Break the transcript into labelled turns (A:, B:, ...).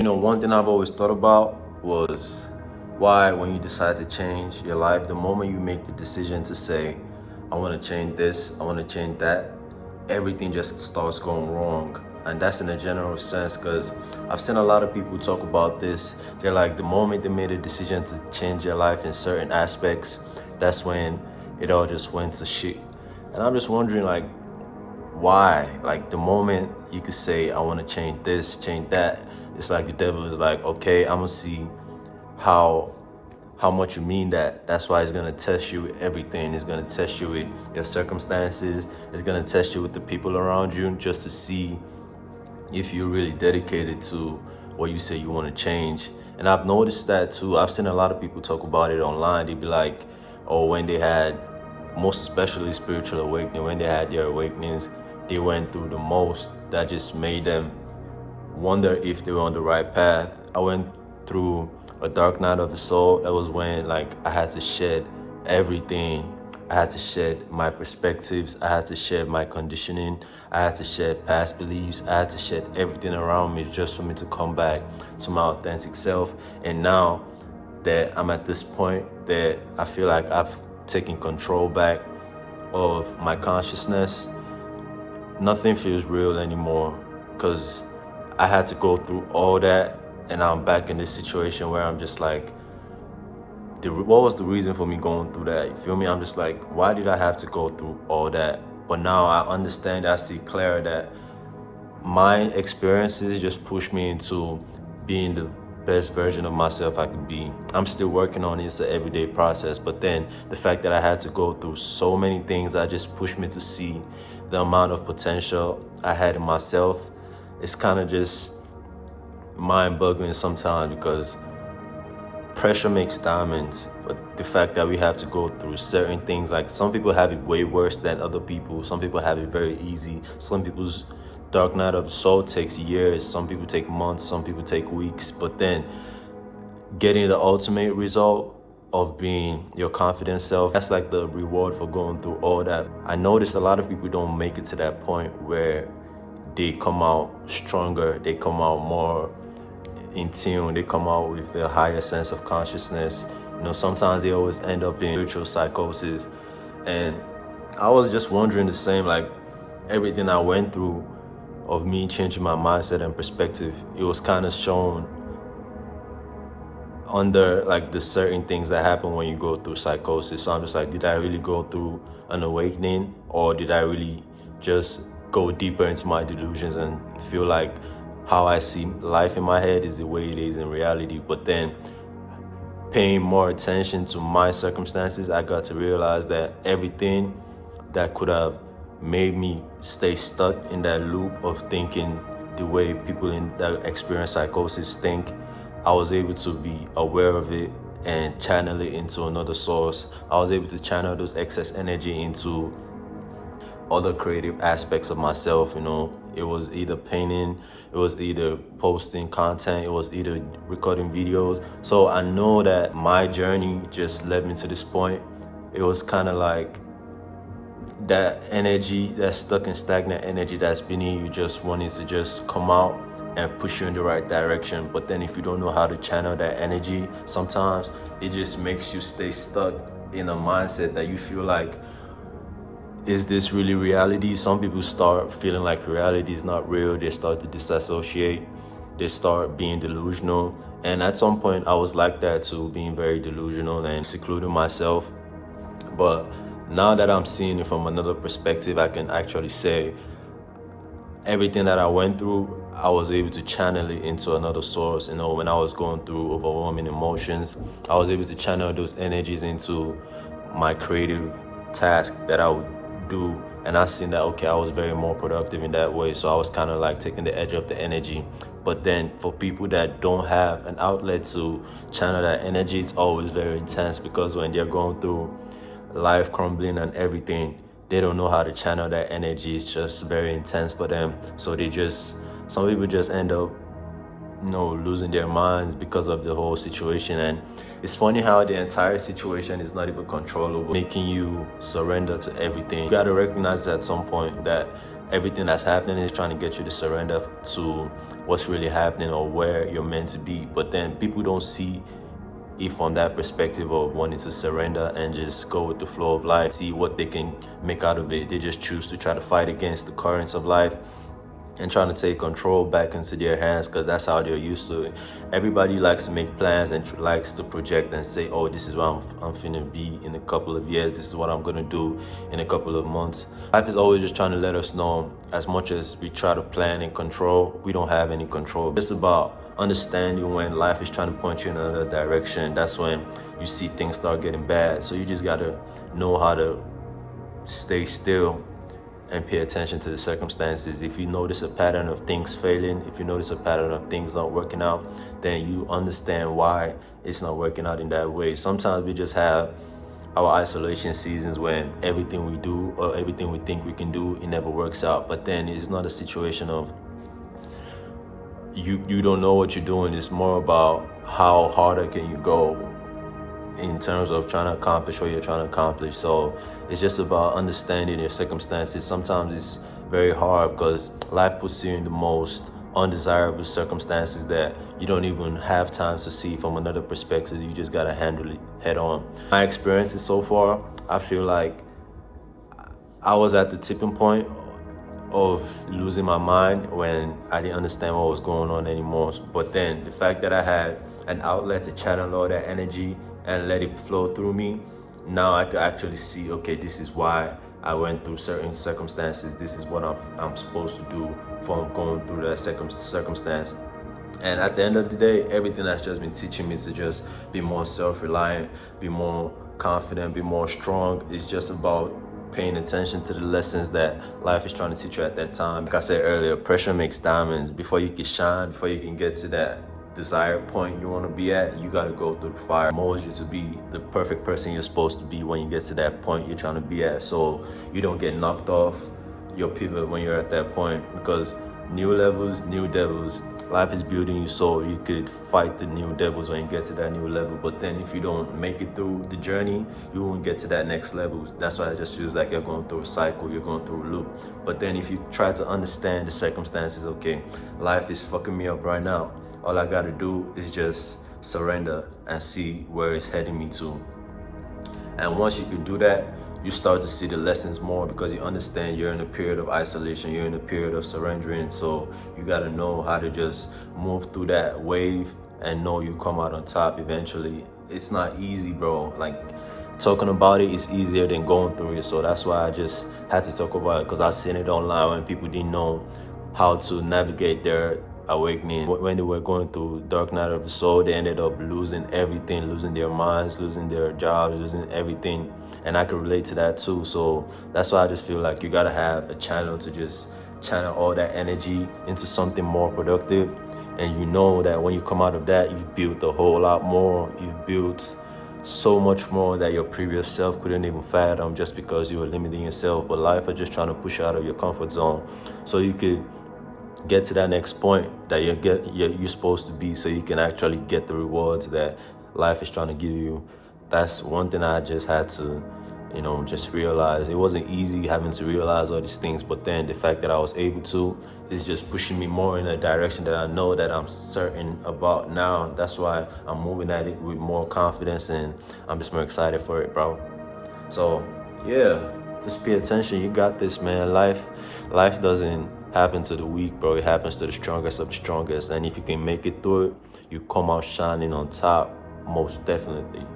A: One thing I've always thought about was why, when you decide to change your life, the moment you make the decision to say, I want to change this, I want to change that, everything just starts going wrong. And that's in a general sense, because I've seen a lot of people talk about this. They're like, the moment they made a decision to change their life in certain aspects, that's when it all just went to shit. And I'm just wondering, like, why? Like, the moment you could say, I want to change this, change that, it's like the devil is like, okay, I'm gonna see how much you mean that. That's why it's gonna test you with everything. It's gonna test you with your circumstances. It's gonna test you with the people around you, just to see if you're really dedicated to what you say you want to change. And I've noticed that too. I've seen a lot of people talk about it online. They'd be like, oh, when they had, most especially spiritual awakening, when they had their awakenings, they went through the most. That just made them wonder if they were on the right path. I went through a dark night of the soul. That was when, like, I had to shed everything. I had to shed my perspectives. I had to shed my conditioning. I had to shed past beliefs. I had to shed everything around me just for me to come back to my authentic self. And now that I'm at this point that I feel like I've taken control back of my consciousness, nothing feels real anymore, because I had to go through all that, and I'm back in this situation where I'm just like, what was the reason for me going through that? You feel me? I'm just like, why did I have to go through all that? But now I understand, I see clearer that my experiences just pushed me into being the best version of myself I could be. I'm still working on it. It's an everyday process. But then the fact that I had to go through so many things, that just pushed me to see the amount of potential I had in myself. It's kind of just mind-boggling sometimes, because pressure makes diamonds. But the fact that we have to go through certain things, like, some people have it way worse than other people. Some people have it very easy. Some people's dark night of the soul takes years. Some people take months. Some people take weeks. But then getting the ultimate result of being your confident self, that's like the reward for going through all that. I noticed a lot of people don't make it to that point where they come out stronger, they come out more in tune, they come out with a higher sense of consciousness. Sometimes they always end up in spiritual psychosis. And I was just wondering the same, like, everything I went through of me changing my mindset and perspective, it was kind of shown under, like, the certain things that happen when you go through psychosis. So I'm just like, did I really go through an awakening, or did I really just go deeper into my delusions and feel like how I see life in my head is the way it is in reality? But then paying more attention to my circumstances, I got to realize that everything that could have made me stay stuck in that loop of thinking the way people in that experience psychosis think, I was able to be aware of it and channel it into another source. I was able to channel those excess energy into other creative aspects of myself. It was either painting, it was either posting content, it was either recording videos. So I know that my journey just led me to this point. It was kind of like that energy, that stuck and stagnant energy that's been in you, just wanting to just come out and push you in the right direction. But then if you don't know how to channel that energy, sometimes it just makes you stay stuck in a mindset that you feel like, is this really reality? Some people start feeling like reality is not real. They start to disassociate. They start being delusional. And at some point I was like that too, being very delusional and secluding myself. But now that I'm seeing it from another perspective, I can actually say everything that I went through, I was able to channel it into another source. When I was going through overwhelming emotions, I was able to channel those energies into my creative task that I would do. And I seen that, okay, I was very more productive in that way. So I was kind of like taking the edge of the energy. But then for people that don't have an outlet to channel that energy, it's always very intense, because when they're going through life crumbling and everything, they don't know how to channel that energy. It's just very intense for them. So some people just end up losing their minds because of the whole situation. And it's funny how the entire situation is not even controllable, making you surrender to everything. You got to recognize at some point that everything that's happening is trying to get you to surrender to what's really happening or where you're meant to be. But then people don't see it from that perspective of wanting to surrender and just go with the flow of life, see what they can make out of it. They just choose to try to fight against the currents of life and trying to take control back into their hands, because that's how they're used to it. Everybody likes to make plans and likes to project and say, oh, this is where I'm finna be in a couple of years, this is what I'm gonna do in a couple of months. Life is always just trying to let us know, as much as we try to plan and control, we don't have any control. It's about understanding when life is trying to point you in another direction. That's when you see things start getting bad. So you just gotta know how to stay still and pay attention to the circumstances. If you notice a pattern of things failing, if you notice a pattern of things not working out, then you understand why it's not working out in that way. Sometimes we just have our isolation seasons when everything we do or everything we think we can do, it never works out. But then it's not a situation of you don't know what you're doing. It's more about how harder can you go in terms of trying to accomplish what you're trying to accomplish. So it's just about understanding your circumstances. Sometimes it's very hard because life puts you in the most undesirable circumstances that you don't even have time to see from another perspective. You just gotta handle it head on. My experiences so far, I feel like I was at the tipping point of losing my mind when I didn't understand what was going on anymore. But then the fact that I had an outlet to channel all that energy and let it flow through me, now I could actually see, okay, this is why I went through certain circumstances. This is what I'm supposed to do from going through that circumstance. And at the end of the day, everything that's just been teaching me to just be more self-reliant, be more confident, be more strong. It's just about paying attention to the lessons that life is trying to teach you at that time. Like I said earlier, pressure makes diamonds. Before you can shine, before you can get to that desired point you want to be at, you got to go through the fire. Molds you to be the perfect person you're supposed to be when you get to that point you're trying to be at, so you don't get knocked off your pivot when you're at that point. Because new levels, new devils. Life is building you so you could fight the new devils when you get to that new level. But then if you don't make it through the journey, you won't get to that next level. That's why it just feels like you're going through a cycle, you're going through a loop. But then if you try to understand the circumstances, okay, life is fucking me up right now. All I gotta do is just surrender and see where it's heading me to. And once you can do that, you start to see the lessons more, because you understand you're in a period of isolation, you're in a period of surrendering. So you gotta know how to just move through that wave and know you come out on top eventually. It's not easy, bro. Like, talking about it is easier than going through it. So that's why I just had to talk about it, because I seen it online when people didn't know how to navigate their awakening. When they were going through dark night of the soul, they ended up losing everything, losing their minds, losing their jobs, losing everything. And I can relate to that too. So that's why I just feel like you gotta have a channel to just channel all that energy into something more productive. And you know that when you come out of that, you've built a whole lot more. You've built so much more that your previous self couldn't even fathom, just because you were limiting yourself. But life is just trying to push you out of your comfort zone so you could get to that next point that you're supposed to be, so you can actually get the rewards that life is trying to give you. That's one thing I just had to, just realize. It wasn't easy having to realize all these things, but then the fact that I was able to is just pushing me more in a direction that I know that I'm certain about now. That's why I'm moving at it with more confidence, and I'm just more excited for it, bro. So yeah, just pay attention. You got this, man. Life doesn't happen to the weak, bro. It happens to the strongest of the strongest. And if you can make it through it, you come out shining on top, most definitely.